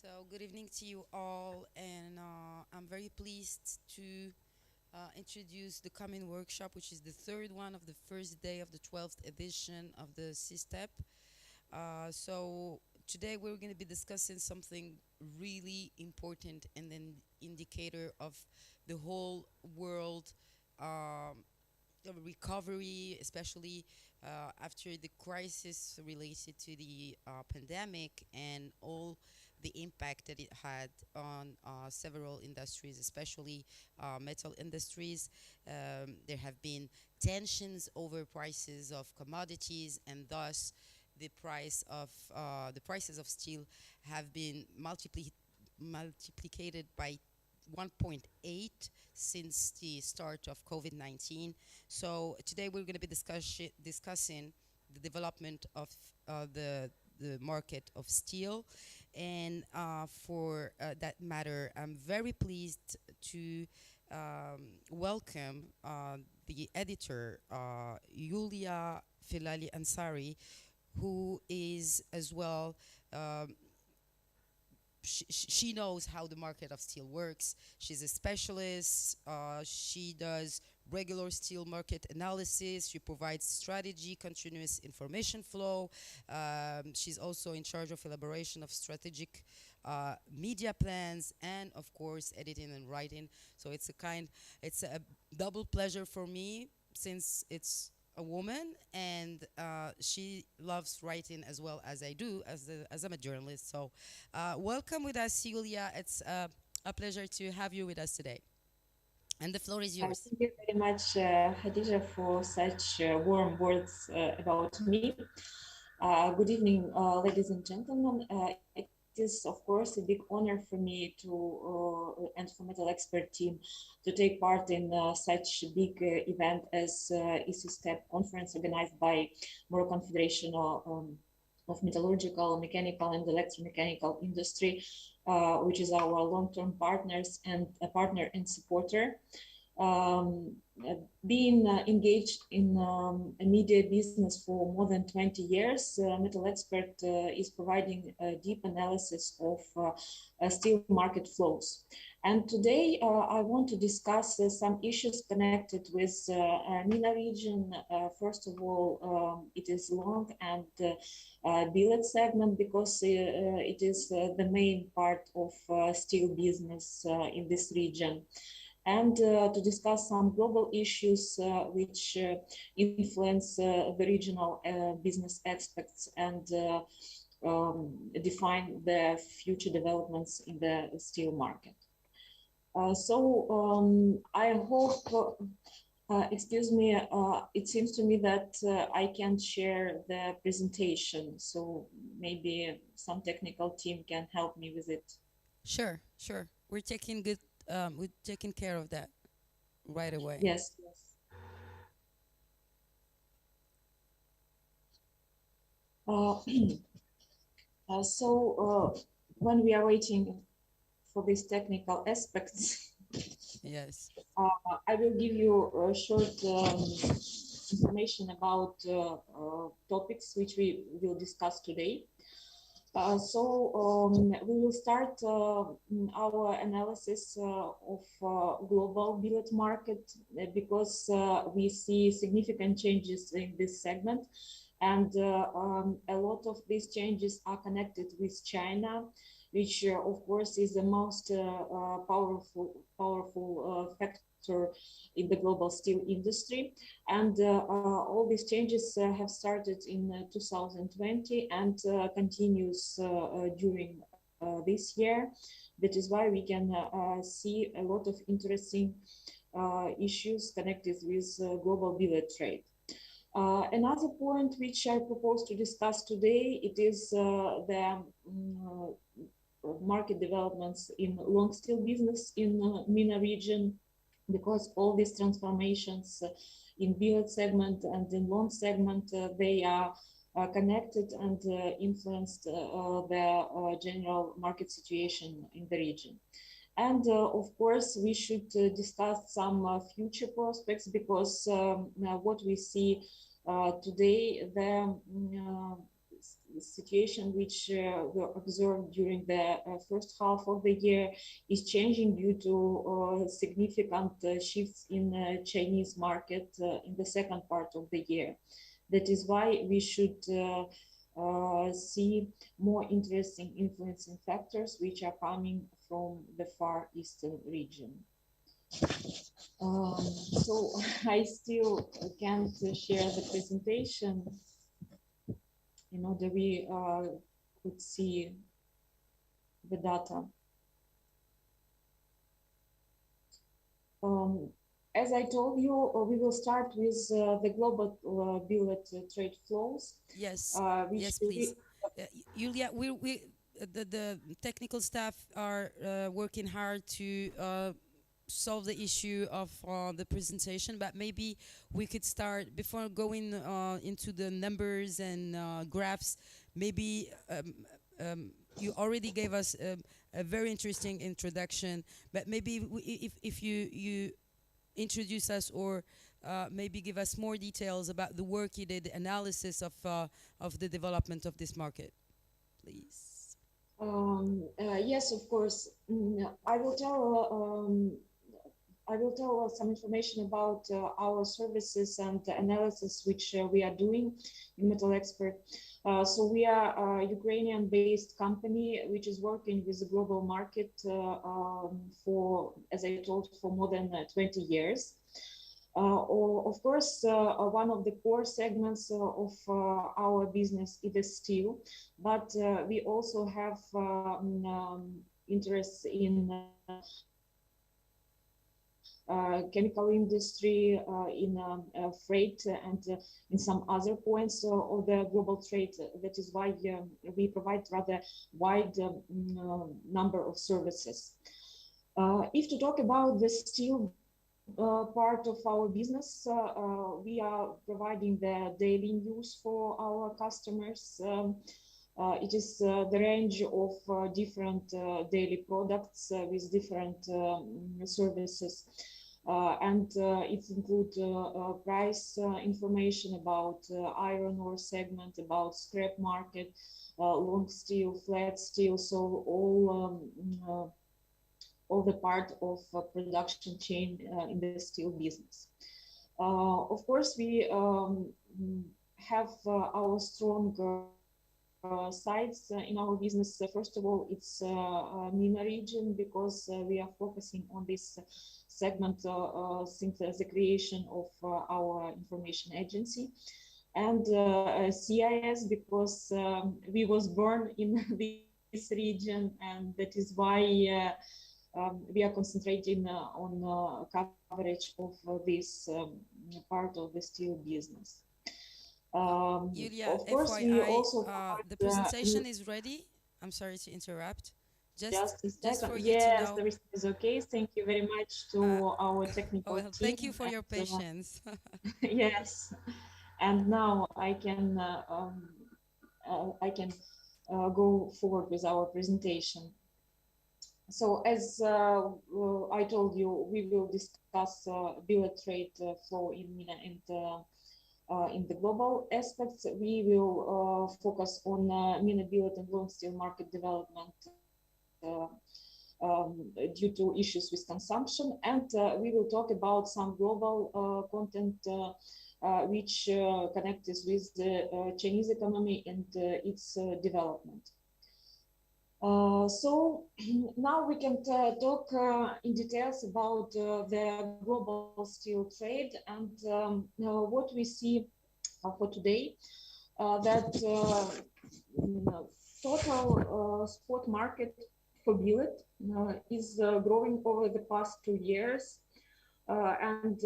So, good evening to you all, and I'm very pleased to introduce the coming workshop, which is the third one of the first day of the 12th edition of the E-SISTEP. So, today we're going to be discussing something really important and an indicator of the whole world um, recovery, especially after the crisis related to the pandemic and all the impact that it had on several industries, especially metal industries. There have been tensions over prices of commodities, and thus the prices of steel have been multiplicated by 1.8 since the start of COVID-19. So today we're going to be discussing the development of the market of steel. And for that matter, I'm very pleased to welcome the editor, Yuliya Filali Ansary, who is as well she knows how the market of steel works. She's a specialist. She does regular steel market analysis. She provides strategy, continuous information flow. She's also in charge of elaboration of strategic media plans and, of course, editing and writing. So it's a double pleasure for me since it's a woman, and she loves writing as well as I do, as I'm a journalist. So welcome with us, Yulia. It's a pleasure to have you with us today. And the floor is yours. Thank you very much, Khadija, for such warm words about me. Good evening, ladies and gentlemen. It is, of course, a big honor for me and for Metal Expert team to take part in such big event as E-SISTEP conference organized by Moroccan Federation of Metallurgical, Mechanical, and Electromechanical Industry, which is our long-term partners and a partner and supporter. Um, Being engaged in a media business for more than 20 years, Metal Expert is providing a deep analysis of steel market flows. And today I want to discuss some issues connected with MENA region. First of all, it is long and billet segment because it is the main part of steel business in this region, and to discuss some global issues which influence the regional business aspects and define the future developments in the steel market. I hope, excuse me, it seems to me that I can share the presentation, so maybe some technical team can help me with it. Sure, sure. We're taking care of that right away. Yes, yes. Uh, when we are waiting for these technical aspects, Yes. I will give you a short information about topics which we will discuss today. We will start our analysis of global billet market because we see significant changes in this segment, and a lot of these changes are connected with China, which of course is the most powerful factor in the global steel industry. And all these changes have started in 2020 and continues during this year. That is why we can see a lot of interesting issues connected with global billet trade. Another point which I propose to discuss today, it is the market developments in long steel business in MENA region, because all these transformations in billet segment and in long segment, they are connected and influenced the general market situation in the region. And of course, we should discuss some future prospects, because what we see today, the situation which were observed during the first half of the year is changing due to significant shifts in Chinese market in the second part of the year. That is why we should see more interesting influencing factors which are coming from the Far Eastern region. So I still can't share the presentation in order we could see the data. As I told you, we will start with the global billet trade flows. Yes, yes, please. Yuliya, the technical staff are working hard to solve the issue of the presentation, but maybe we could start before going into the numbers and graphs. Maybe you already gave us a very interesting introduction, but maybe if you introduce us or maybe give us more details about the work you did, analysis of the development of this market, please. Yes, of course. I will tell some information about our services and analysis which we are doing in Metal Expert. So we are a Ukrainian-based company which is working with the global market for, as I told, for more than 20 years. Of course, one of the core segments of our business is the steel, but we also have interests in chemical industry, in freight, and in some other points of the global trade. That is why we provide rather wide number of services. If to talk about the steel part of our business, we are providing the daily news for our customers. It is the range of different daily products with different services. And it includes price information about iron ore segment, about scrap market, long steel, flat steel, so all the part of production chain in the steel business. Of course, we have our strong sides in our business. First of all, it's MENA region, because we are focusing on this segment since the creation of our information agency, and CIS, because we was born in this region, and that is why we are concentrating on coverage of this part of the steel business. Yuliya, of course, FYI, we also the presentation is ready. I'm sorry to interrupt. Just a second. Just for you yes, to know. everything is okay. Thank you very much to our technical team. Thank you for your patience. Yes, and now I can go forward with our presentation. So as I told you, we will discuss billet trade flow in MENA and in the global aspects. We will focus on MENA billet and long steel market development due to issues with consumption, and we will talk about some global content which connects with the Chinese economy and its development. So now we can talk in details about the global steel trade, and what we see for today, that total spot market for billet is growing over the past 2 years, and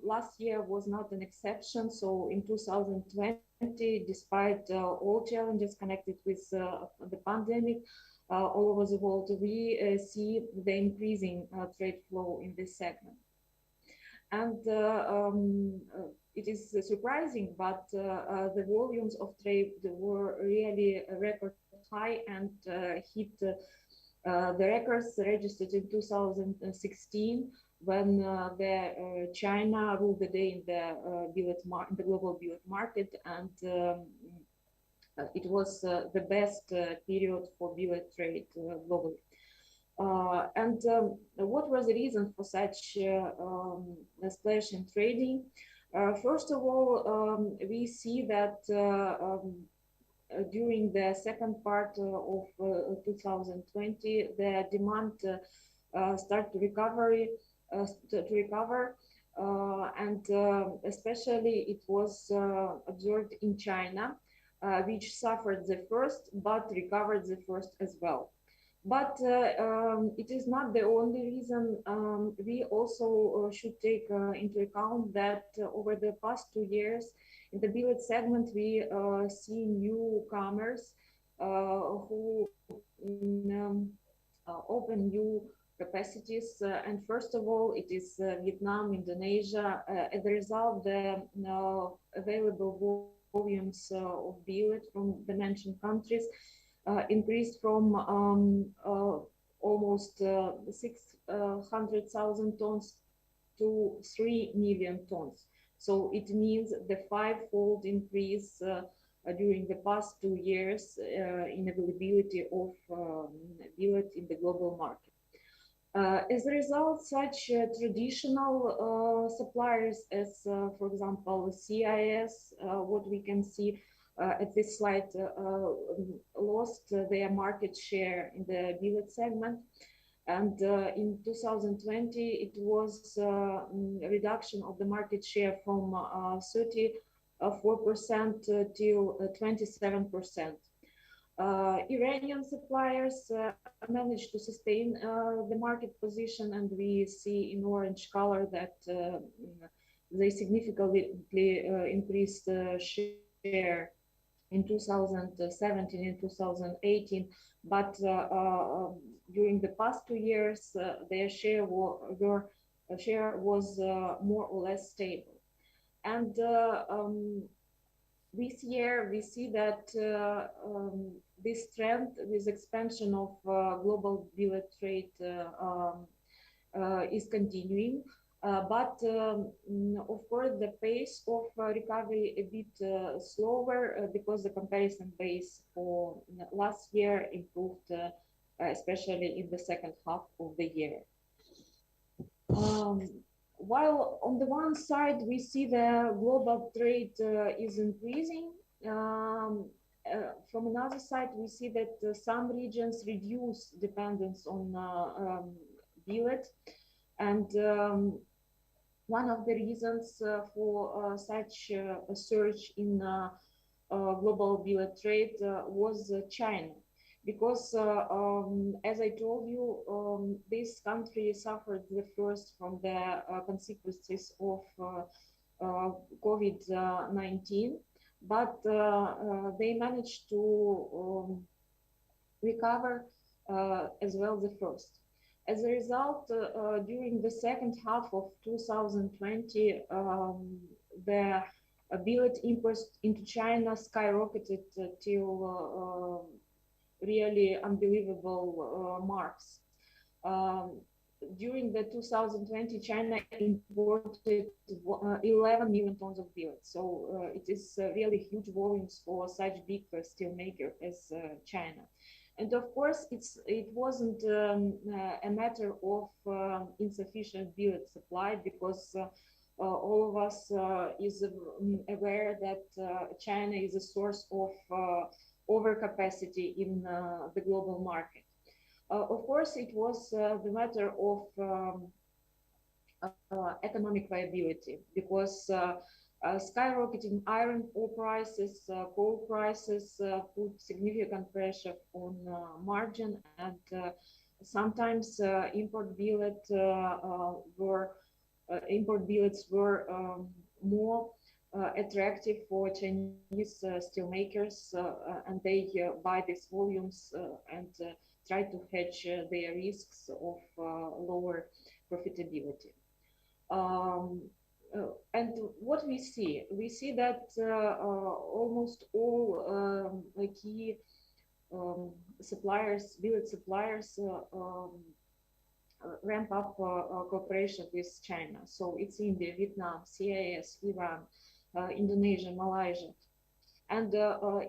last year was not an exception. So in 2020, despite all challenges connected with the pandemic all over the world, we see the increasing trade flow in this segment. And it is surprising, but the volumes of trade were really a record high and hit the records registered in 2016 when China ruled the day in the global billet market, and It was the best period for billet trade globally. What was the reason for such splash in trading? First of all, we see that during the second part of 2020, the demand start to recover, and especially it was observed in China, which suffered the first but recovered the first as well. But it is not the only reason. We also should take into account that over the past 2 years, in the billet segment, we see newcomers who open new capacities. And first of all, it is Vietnam, Indonesia. As a result, the available volumes of billet from the mentioned countries increased from almost 600,000 tons to 3 million tons. So it means the five-fold increase during the past 2 years in availability of billet in the global market. As a result, such traditional suppliers as, for example, CIS, what we can see at this slide, lost their market share in the billet segment. And in 2020, it was a reduction of the market share from 34% till 27%. Iranian suppliers managed to sustain the market position, and we see in orange color that they significantly increased share in 2017 and 2018, but during the past 2 years, their share was more or less stable. And this year, we see that this trend with expansion of global billet trade is continuing. But of course, the pace of recovery a bit slower because the comparison base for last year improved, especially in the second half of the year. While on the one side we see the global trade is increasing, from another side we see that some regions reduce dependence on billet, and one of the reasons for such a surge in global billet trade was China. Because, as I told you, this country suffered the first from the consequences of COVID-19, but they managed to recover as well the first. As a result, during the second half of 2020, the billet imports into China skyrocketed till really unbelievable marks. During the 2020, China imported 11 million tons of billet. So it is really huge volumes for such big steel maker as China. And of course, it wasn't a matter of insufficient billet supply, because all of us is aware that China is a source of overcapacity in the global market. Of course, it was the matter of economic viability, because skyrocketing iron ore prices, coal prices put significant pressure on margin, and sometimes import billets were more attractive for Chinese steelmakers, and they buy these volumes and try to hedge their risks of lower profitability. And what we see that almost all key suppliers, billet suppliers, ramp up cooperation with China. So it's India, Vietnam, CIS, Iran, Indonesia, Malaysia. And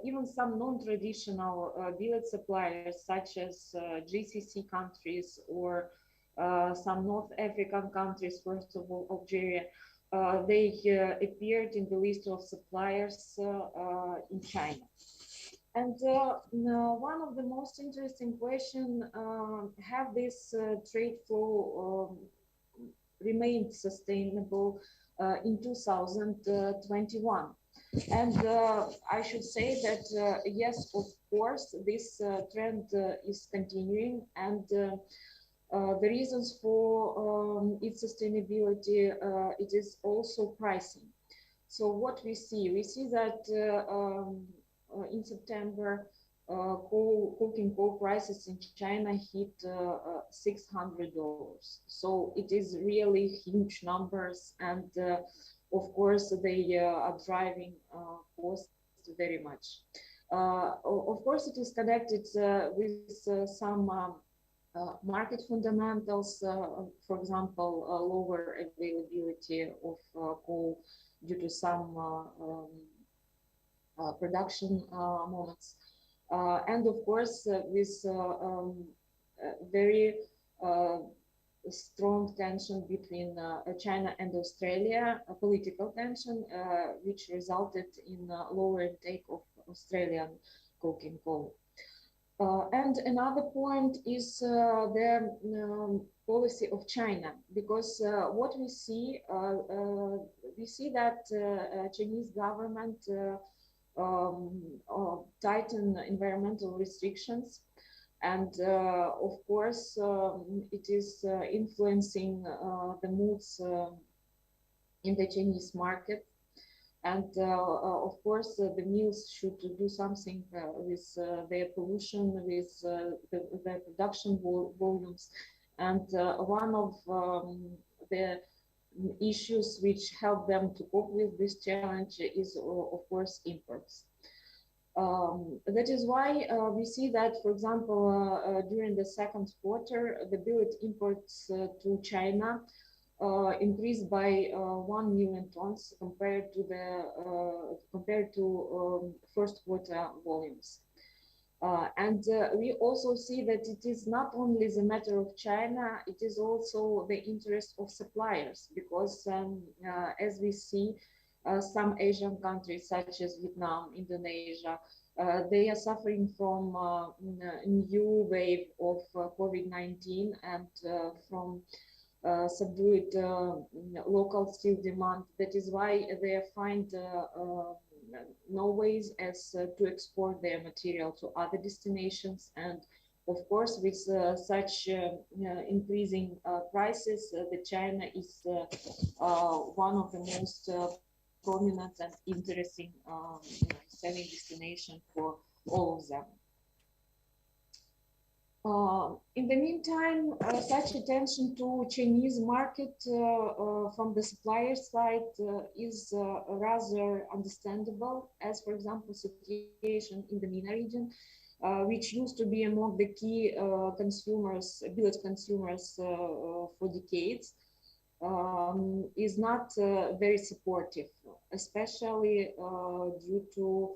even some non-traditional billet suppliers, such as GCC countries or some North African countries, first of all, Algeria, they appeared in the list of suppliers in China. And one of the most interesting questions, have this trade flow remained sustainable in 2021? And I should say that, yes, of course, this trend is continuing, and the reasons for its sustainability, it is also pricing. So what we see that in September, coking coal prices in China hit $600. So it is really huge numbers, and of course they are driving costs very much. Of course, it is connected with some market fundamentals, for example, lower availability of coal due to some production moments. And of course, with very strong tension between China and Australia, a political tension, which resulted in lower intake of Australian coking coal. And another point is the policy of China, because what we see that Chinese government tighten environmental restrictions, and of course it is influencing the moods in the Chinese market. And of course, the mills should do something with their pollution, with the production volumes. And one of the issues which help them to cope with this challenge is, of course, imports. That is why we see that, for example, during the second quarter, the billet imports to China increased by 1 million tons compared to first quarter volumes. And we also see that it is not only the matter of China, it is also the interest of suppliers, because as we see, some Asian countries such as Vietnam, Indonesia, they are suffering from a new wave of COVID-19 and from subdued local steel demand. That is why they find no ways as to export their material to other destinations. And of course, with such increasing prices, the China is one of the most prominent and interesting selling destination for all of them. In the meantime, such attention to Chinese market from the supplier side is rather understandable, as, for example, situation in the MENA region, which used to be among the key consumers, billet consumers for decades, is not very supportive, especially due to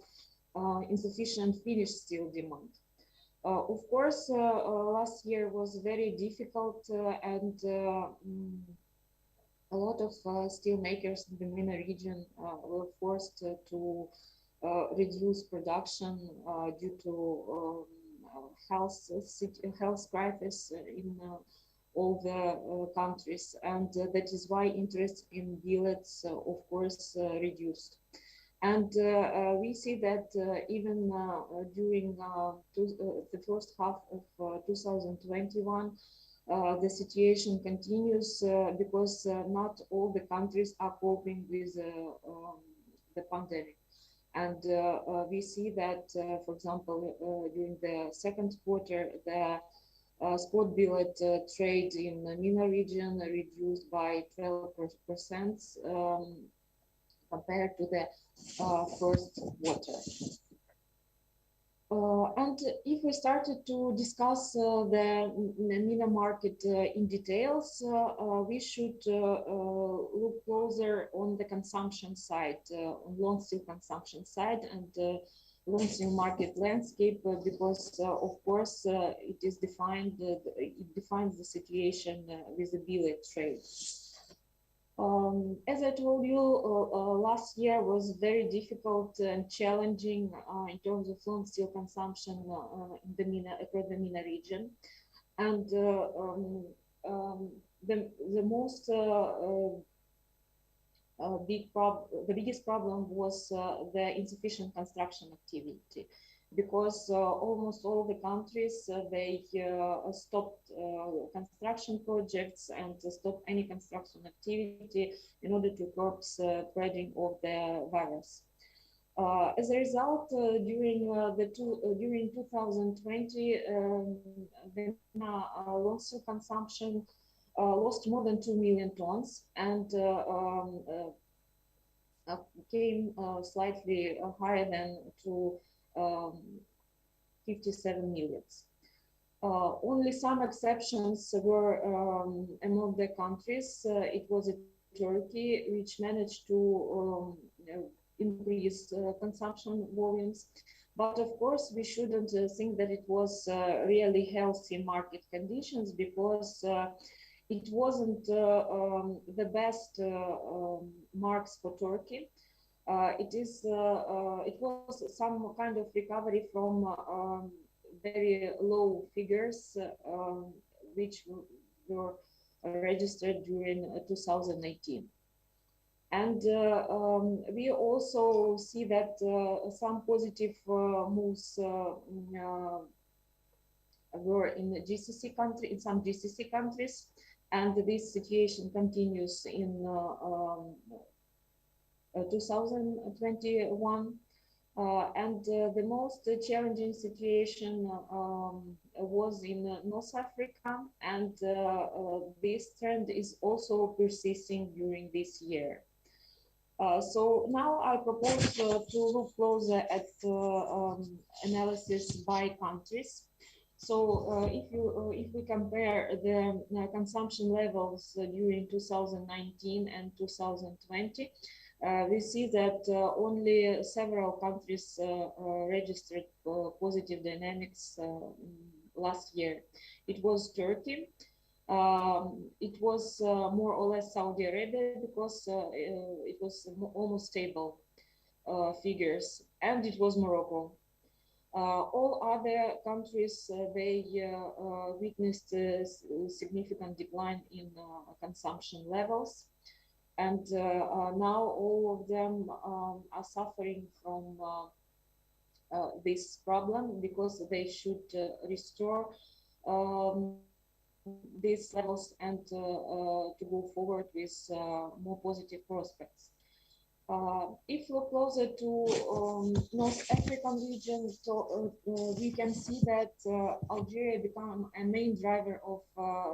insufficient finished steel demand. Of course, last year was very difficult, and a lot of steel makers in the MENA region were forced to reduce production due to health crisis in all the countries, and that is why interest in billets, of course, reduced. And we see that even during the first half of 2021, the situation continues because not all the countries are coping with the pandemic. And we see that, for example, during the second quarter, the spot billet trade in the MENA region reduced by 12% compared to the first quarter. And if we started to discuss the MENA market in details, we should look closer on the consumption side, on long steel consumption side, and long steel market landscape, because of course it is defined. It defines the situation with the billet trade. As I told you, last year was very difficult and challenging in terms of long steel consumption in the MENA, across the MENA region. And the most the biggest problem was the insufficient construction activity, because almost all the countries they stopped construction projects and stopped any construction activity in order to curb spreading of the virus. As a result, during 2020, the long steel consumption lost more than 2 million tons, and came slightly higher than to 57 millions. Only some exceptions were among the countries. It was Turkey, which managed to increase consumption volumes. But of course, we shouldn't think that it was really healthy market conditions, because it wasn't the best marks for Turkey. It was some kind of recovery from very low figures, which were registered during 2018. And we also see that some positive moves were in the GCC country, in some GCC countries, and this situation continues in 2021. And the most challenging situation was in North Africa, and this trend is also persisting during this year. So now I propose to look closer at analysis by countries. So if we compare the consumption levels during 2019 and 2020, we see that only several countries registered positive dynamics last year. It was Turkey. It was more or less Saudi Arabia, because it was almost stable figures, and it was Morocco. All other countries, they witnessed a significant decline in consumption levels. And now all of them are suffering from this problem, because they should restore these levels and to go forward with more positive prospects. If we look closer to North African region, so we can see that Algeria became a main driver of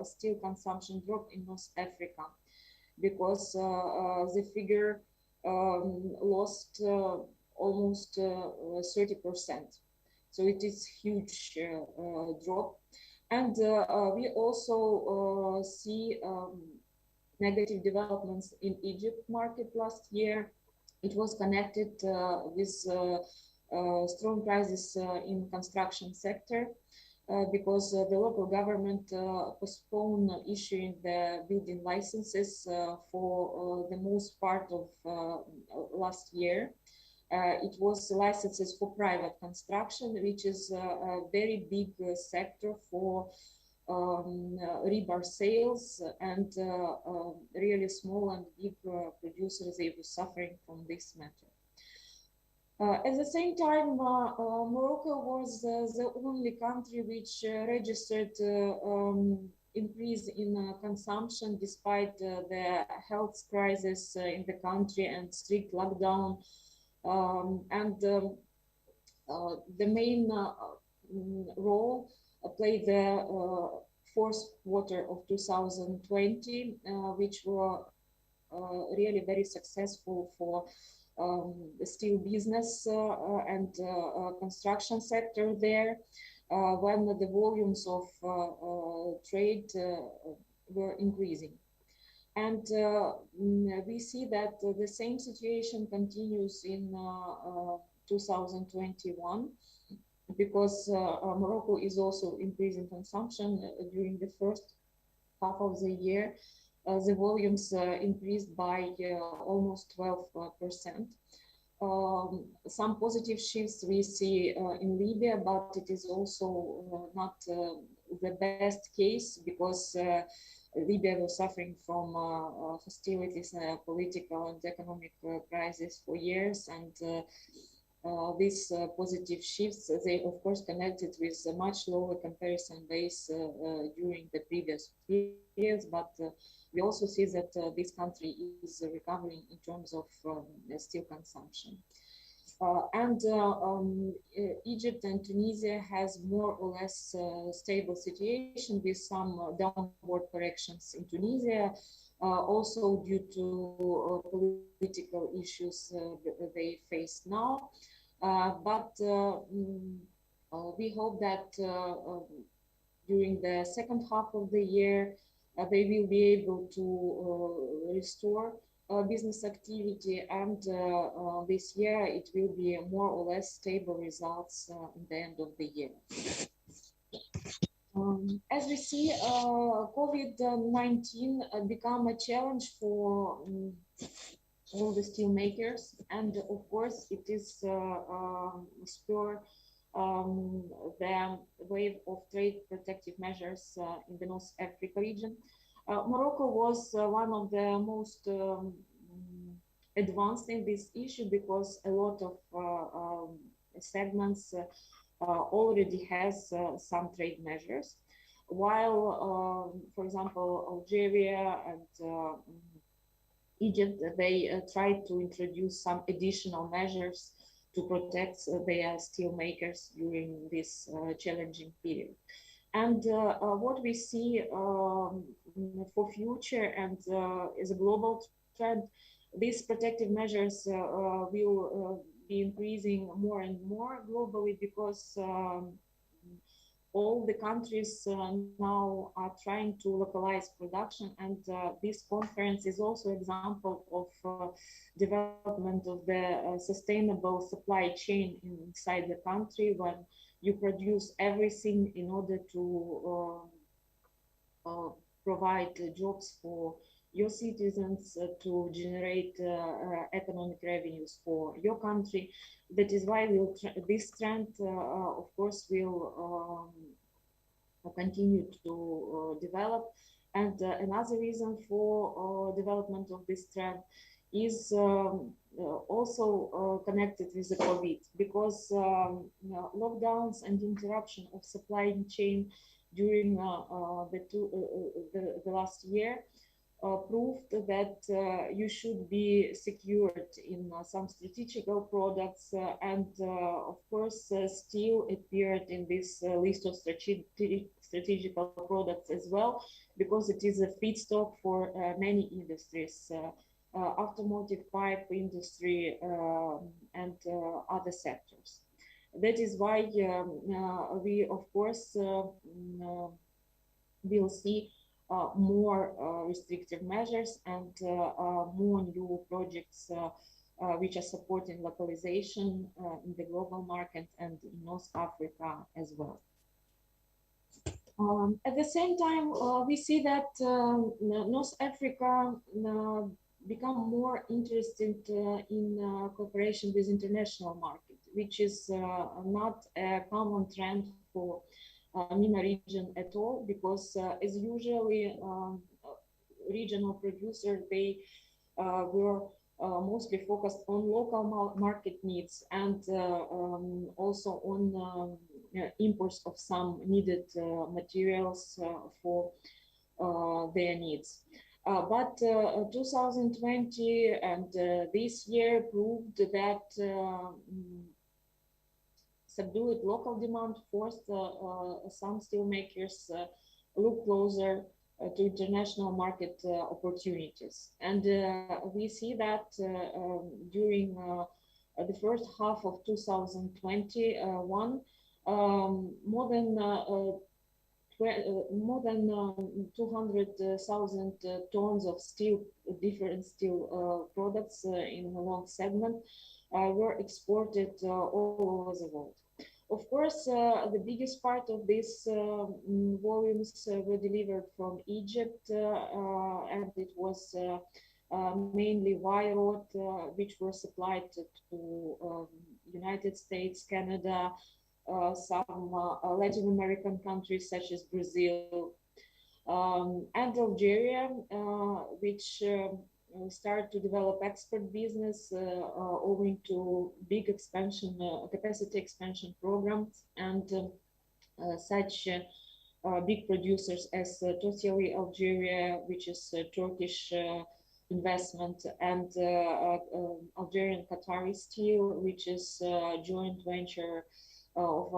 steel consumption drop in North Africa, because the figure lost almost 30%. So it is huge drop. And we also see negative developments in Egypt market last year. It was connected with strong crisis in construction sector, because the local government postponed issuing the building licenses for the most part of last year. It was licenses for private construction, which is a very big sector for rebar sales, and really small and big producers, they were suffering from this matter. At the same time, Morocco was the only country which registered increase in consumption despite the health crisis in the country and strict lockdown. The main role played the fourth quarter of 2020, which were really very successful for the steel business and construction sector there, when the volumes of trade were increasing. And we see that the same situation continues in 2021, because Morocco is also increasing consumption during the first half of the year. The volumes increased by almost 12%. Some positive shifts we see in Libya, but it is also not the best case, because Libya was suffering from hostilities, political and economic crisis for years, and these positive shifts, they of course connected with a much lower comparison base during the previous periods, but we also see that this country is recovering in terms of steel consumption. Egypt and Tunisia has more or less stable situation, with some downward corrections in Tunisia, also due to political issues they face now. We hope that during the second half of the year, they will be able to restore business activity, and this year it will be more or less stable results in the end of the year. As we see, COVID-19 become a challenge for all the steel makers, and of course it is spur the wave of trade protective measures in the North Africa region. Morocco was one of the most advanced in this issue, because a lot of segments already has some trade measures, while, for example, Algeria and Egypt, they tried to introduce some additional measures to protect their steel makers during this challenging period. And what we see for future and as a global trend, these protective measures will be increasing more and more globally, because all the countries now are trying to localize production, and this conference is also an example of development of the sustainable supply chain inside the country, when you produce everything in order to provide jobs for your citizens, to generate economic revenues for your country. That is why this trend, of course, will continue to develop. And another reason for development of this trend is also connected with the COVID, because lockdowns and interruption of supply chain during the last year proved that you should be secured in some strategical products, and of course steel appeared in this list of strategical products as well, because it is a feedstock for many industries, automotive, pipe industry, and other sectors. That is why we of course will see more restrictive measures and more new projects which are supporting localization in the global market and in North Africa as well. At the same time, we see that North Africa become more interested in cooperation with international market, which is not a common trend for MENA region at all, because as usually regional producers, they were mostly focused on local market needs, and also on imports of some needed materials for their needs. But 2020 and this year proved that subdued local demand forced some steelmakers look closer to international market opportunities. And we see that during the first half of 2021, more than 200,000 tons of steel, different steel products in the long segment were exported all over the world. Of course, the biggest part of these volumes were delivered from Egypt, and it was mainly wire rod, which were supplied to United States, Canada, some Latin American countries such as Brazil, and Algeria, which started to develop export business owing to big expansion, capacity expansion programs, and such big producers as totally Algeria, which is Turkish investment, and Algerian Qatari Steel, which is a joint venture of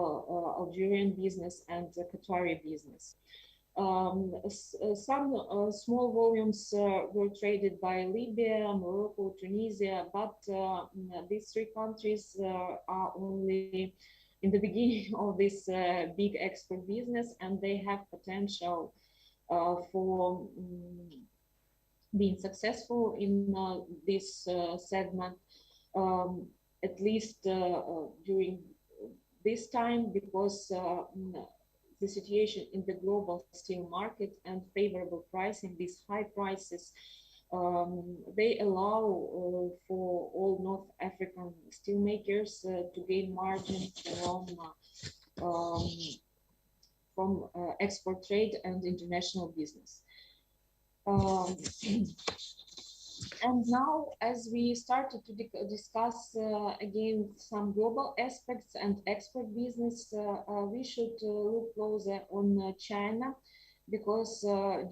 Algerian business and Qatari business. Some small volumes were traded by Libya, Morocco, Tunisia, but these three countries are only in the beginning of this big export business, and they have potential for being successful in this segment, at least during this time, because the situation in the global steel market and favorable pricing, these high prices, they allow for all North African steelmakers to gain margins from export trade and international business. And now, as we started to discuss again some global aspects and export business, we should look closer on China, because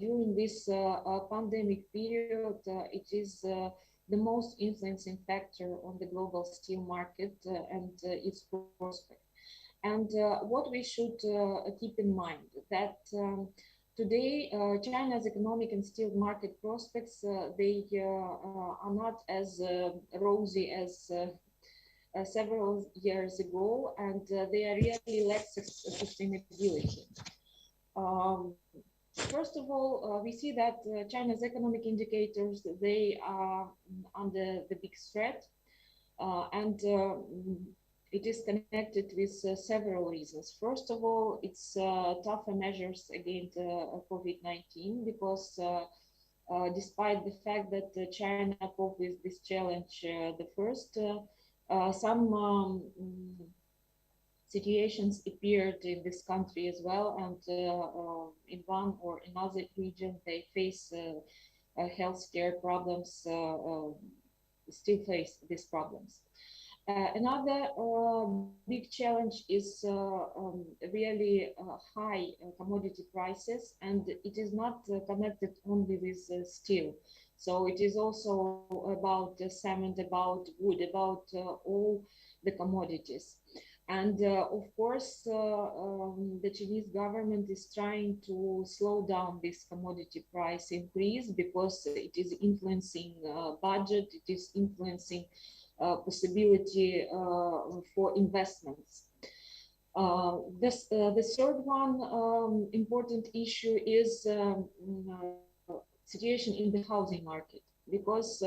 during this pandemic period, it is the most influencing factor on the global steel market and its prospect. And what we should keep in mind that today, China's economic and steel market prospects, they are not as rosy as several years ago, and they are really less sustainability. First of all, we see that China's economic indicators, they are under the big threat, and it is connected with several reasons. First of all, it's tougher measures against COVID-19, because despite the fact that China coped with this challenge the first, some situations appeared in this country as well, and in one or another region they face healthcare problems, still face these problems. Another big challenge is really high commodity prices, and it is not connected only with steel. So it is also about cement, about wood, about all the commodities. And of course, the Chinese government is trying to slow down this commodity price increase, because it is influencing budget, it is influencing possibility for investments. The third one important issue is situation in the housing market, because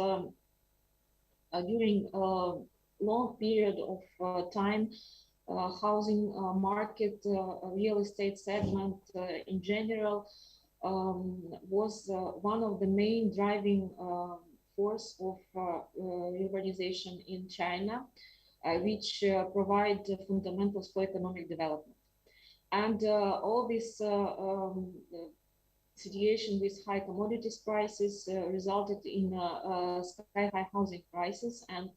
during a long period of time, housing market, real estate segment in general was one of the main driving force of urbanization in China, which provide fundamentals for economic development. And all this situation with high commodities prices resulted in sky-high housing prices and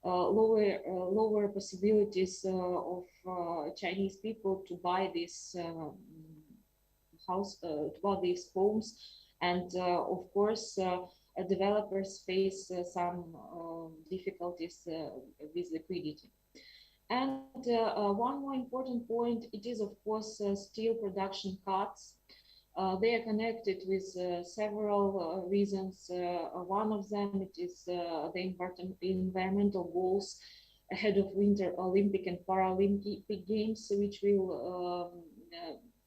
lower possibilities of Chinese people to buy this to buy these homes, and of course developers face some difficulties with liquidity. And one more important point, it is of course steel production cuts. They are connected with several reasons. One of them it is the environmental goals ahead of Winter Olympic and Paralympic Games, which will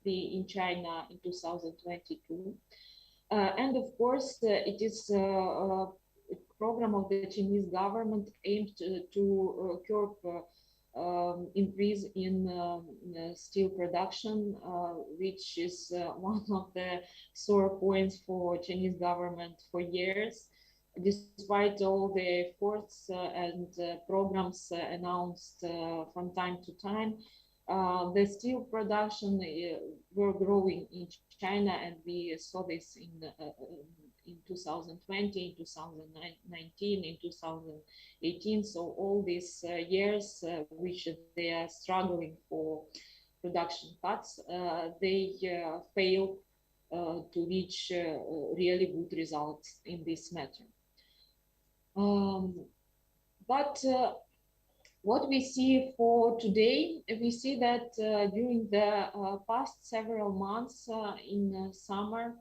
be in China in 2022. And of course, it is a program of the Chinese government aimed to curb increase in steel production, which is one of the sore points for Chinese government for years. Despite all the efforts and programs announced from time to time, the steel production were growing in China, and we saw this in 2020, in 2019, in 2018. So all these years, which they are struggling for production cuts, they failed to reach really good results in this matter. But what we see for today, we see that during the past several months in summer,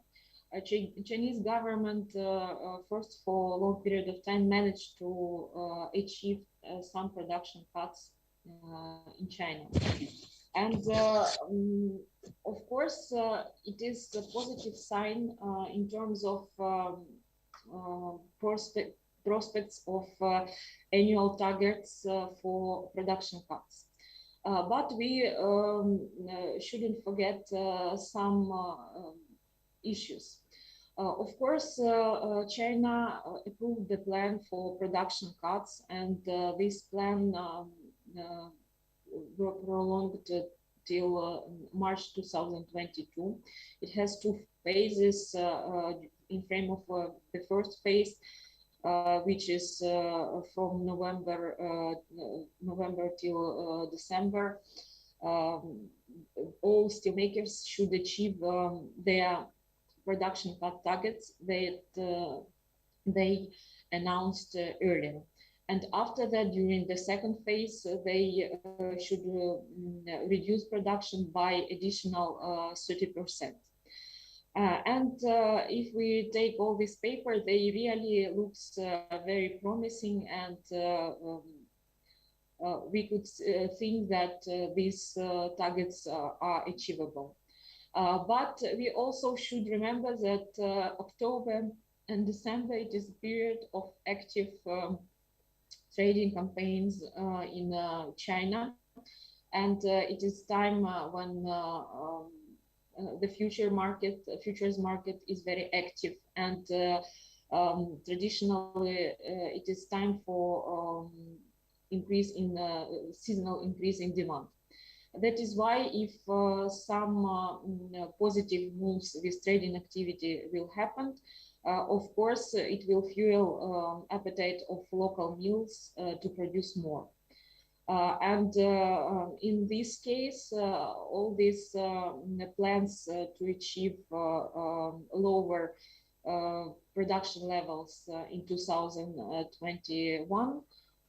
Chinese government, first for a long period of time, managed to achieve some production cuts in China. And of course, it is a positive sign in terms of prospects of annual targets for production cuts. But we shouldn't forget some issues. Of course, China approved the plan for production cuts, and this plan were prolonged till March 2022. It has two phases in frame of the first phase, which is from November till December. All steelmakers should achieve their production cut targets that they announced earlier. And after that, during the second phase, they should reduce production by additional 30%. And if we take all this paper, they really looks very promising, and we could think that these targets are achievable. But we also should remember that October and December, it is a period of active trading campaigns in China, and it is time when the futures market is very active, and traditionally it is time for increase in seasonal increase in demand. That is why if some positive moves with trading activity will happen, of course, it will fuel appetite of local mills to produce more. And in this case, all these plans to achieve lower production levels in 2021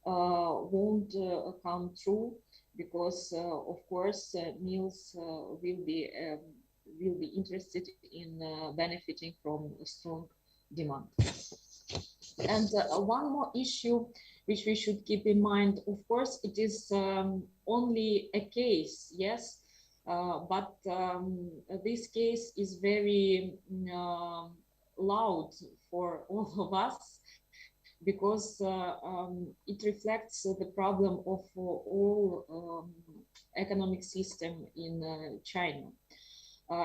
won't come true, because of course mills will be interested in benefiting from a strong demand. And one more issue which we should keep in mind, of course, it is only a case, yes, but this case is very loud for all of us, because it reflects the problem of all economic system in China.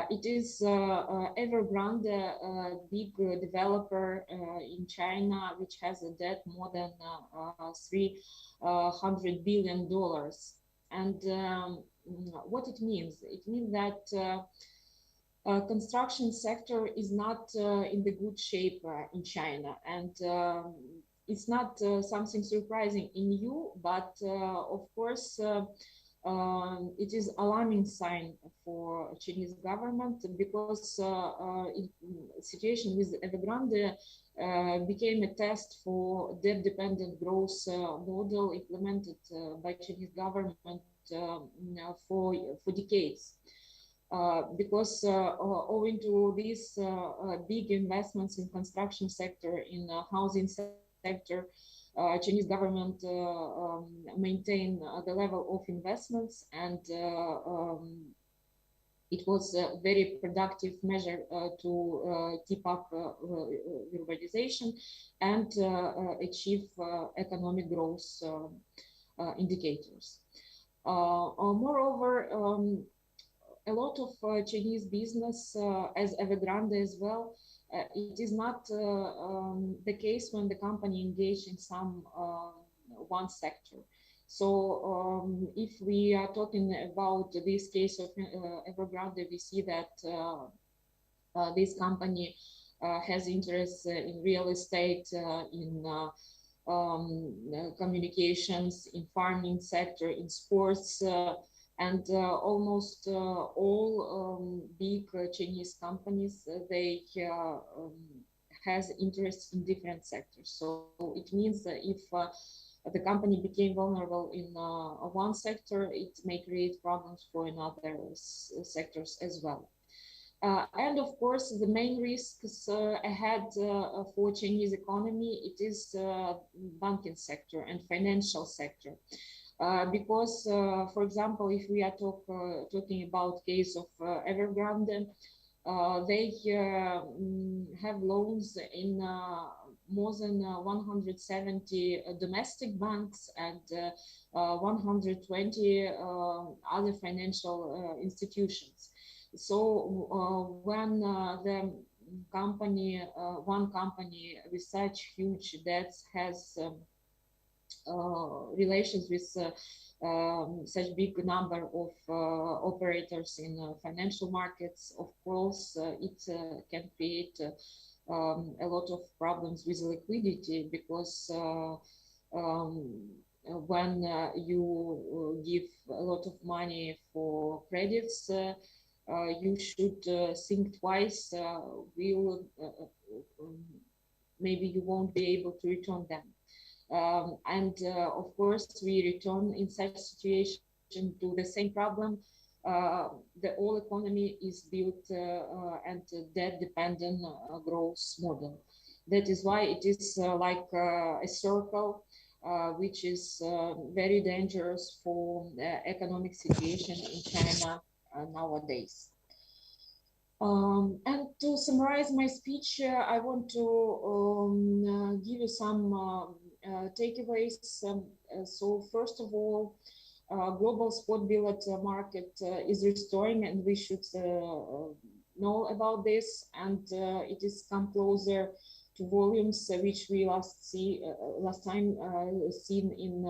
It is Evergrande, a big developer in China, which has a debt more than $300 billion. And what it means? It means that construction sector is not in the good shape in China, and it's not something surprising in you, but of course it is alarming sign for Chinese government, because situation with Evergrande became a test for debt-dependent growth model implemented by Chinese government for decades. because owing to these big investments in construction sector, in housing sector, Chinese government maintain the level of investments, and it was a very productive measure to keep up urbanization and achieve economic growth indicators. Moreover, a lot of Chinese business, as Evergrande as well, it is not the case when the company engaged in some one sector. So if we are talking about this case of Evergrande, we see that this company has interests in real estate, in communications, in farming sector, in sports, and almost all big Chinese companies, they has interests in different sectors. So it means that if the company became vulnerable in one sector, it may create problems for another sectors as well. And of course, the main risks ahead for Chinese economy, it is banking sector and financial sector. Because, for example, if we are talking about case of Evergrande, they have loans in more than 170 domestic banks and 120 other financial institutions. So when the company, one company with such huge debts has relations with such big number of operators in financial markets, of course, it can create a lot of problems with liquidity, because when you give a lot of money for credits, you should think twice. Maybe you won't be able to return them. And of course, we return in such situation to the same problem. The whole economy is built and debt dependent growth model. That is why it is like a circle, which is very dangerous for the economic situation in China nowadays. And to summarize my speech, I want to give you some takeaways. So first of all, global spot billet market is restoring, and we should know about this, and it is come closer to volumes which we last time seen in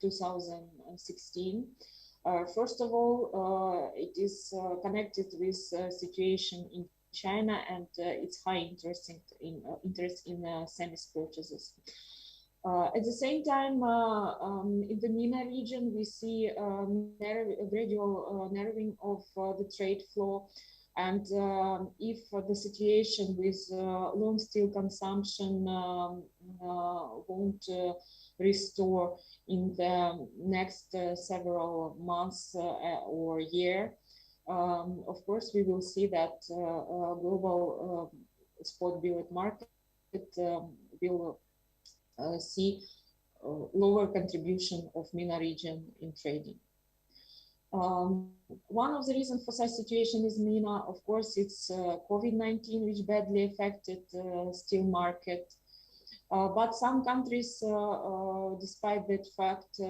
2016. First of all, it is connected with situation in China and its high interest in semis purchases. At the same time, in the MENA region, we see a gradual narrowing of the trade flow. And if the situation with long steel consumption won't restore in the next several months or year, of course, we will see that global spot billet market will see lower contribution of MENA region in trading. One of the reasons for such situation is MENA. Of course, it's COVID-19, which badly affected steel market. But some countries, despite that fact,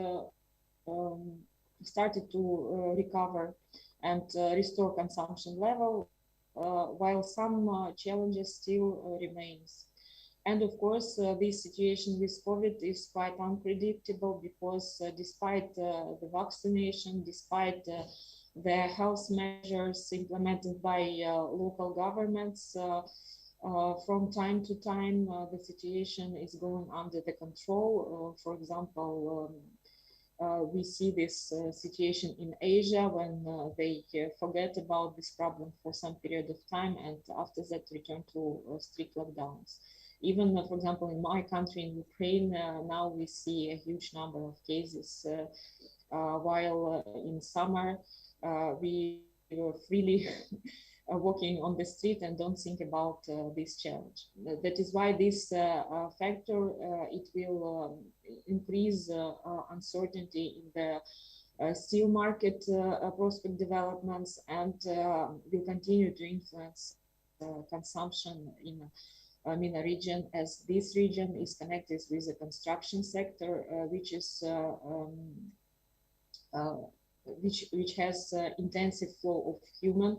started to recover and restore consumption level, while some challenges still remains. And of course, this situation with COVID is quite unpredictable, because despite the vaccination, despite the health measures implemented by local governments, from time to time, the situation is going under the control. For example, we see this situation in Asia when they forget about this problem for some period of time, and after that return to strict lockdowns. Even, for example, in my country, in Ukraine, now we see a huge number of cases, while in summer we freely walking on the street and don't think about this challenge. That is why this factor, it will increase uncertainty in the steel market prospect developments, and will continue to influence consumption in MENA region, as this region is connected with the construction sector, uh, which has intensive flow of human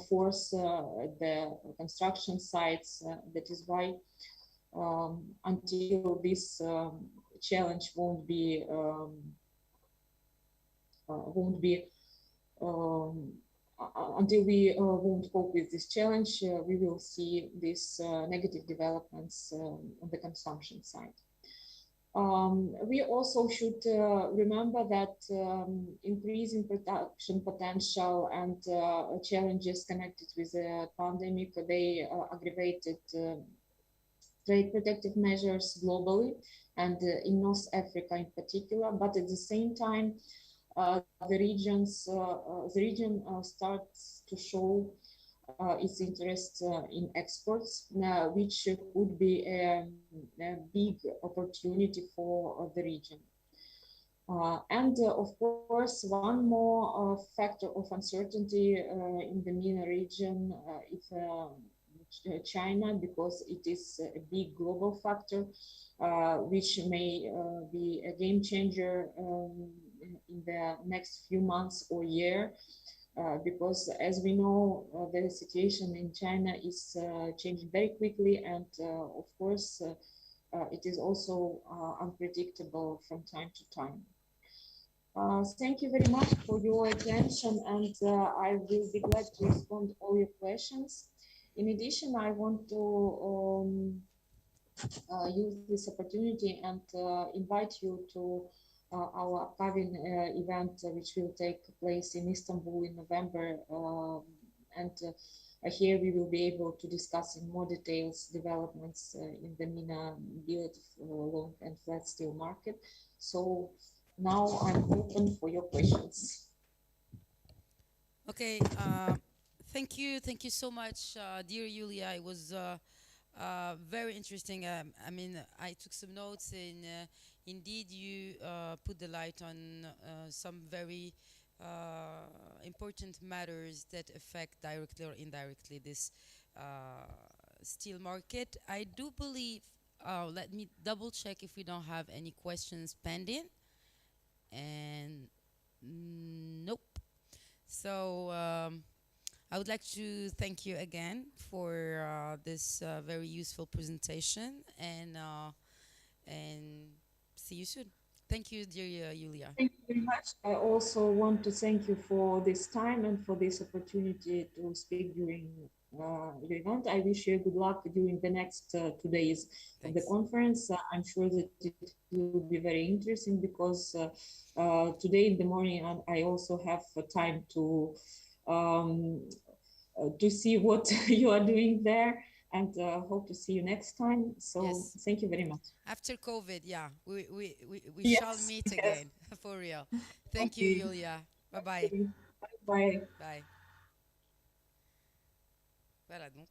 force at the construction sites. That is why until this challenge won't be until we won't cope with this challenge, we will see these negative developments on the consumption side. We also should remember that increasing production potential and challenges connected with the pandemic, they aggravated trade protective measures globally and in North Africa in particular. But at the same time, the region starts to show its interest in exports, which could be a big opportunity for the region. And of course, one more factor of uncertainty in the MENA region is China, because it is a big global factor, which may be a game changer in the next few months or year. Because as we know, the situation in China is changing very quickly, and of course, it is also unpredictable from time to time. Thank you very much for your attention, and I will be glad to respond to all your questions. In addition, I want to use this opportunity and invite you to our upcoming event, which will take place in Istanbul in November. And here we will be able to discuss in more details developments in the MENA billet, long and flat steel market. So now I'm open for your questions. Okay, thank you so much, dear Yuliya. It was very interesting. I mean, I took some notes, and indeed, you put the light on some very important matters that affect directly or indirectly this steel market. I do believe. Let me double check if we don't have any questions pending. And nope. So I would like to thank you again for this very useful presentation, and see you soon. Thank you, dear Yuliya. Thank you very much. I also want to thank you for this time and for this opportunity to speak during your event. I wish you good luck during the next 2 days of the conference. I'm sure that it will be very interesting, because today in the morning I also have time to see what you are doing there, and hope to see you next time. So Yes. thank you very much. After COVID, yeah, we Yes, shall meet yes. again, for real. Thank you, Okay. Yuliya. Bye-bye. Bye. Bye. Voilà donc.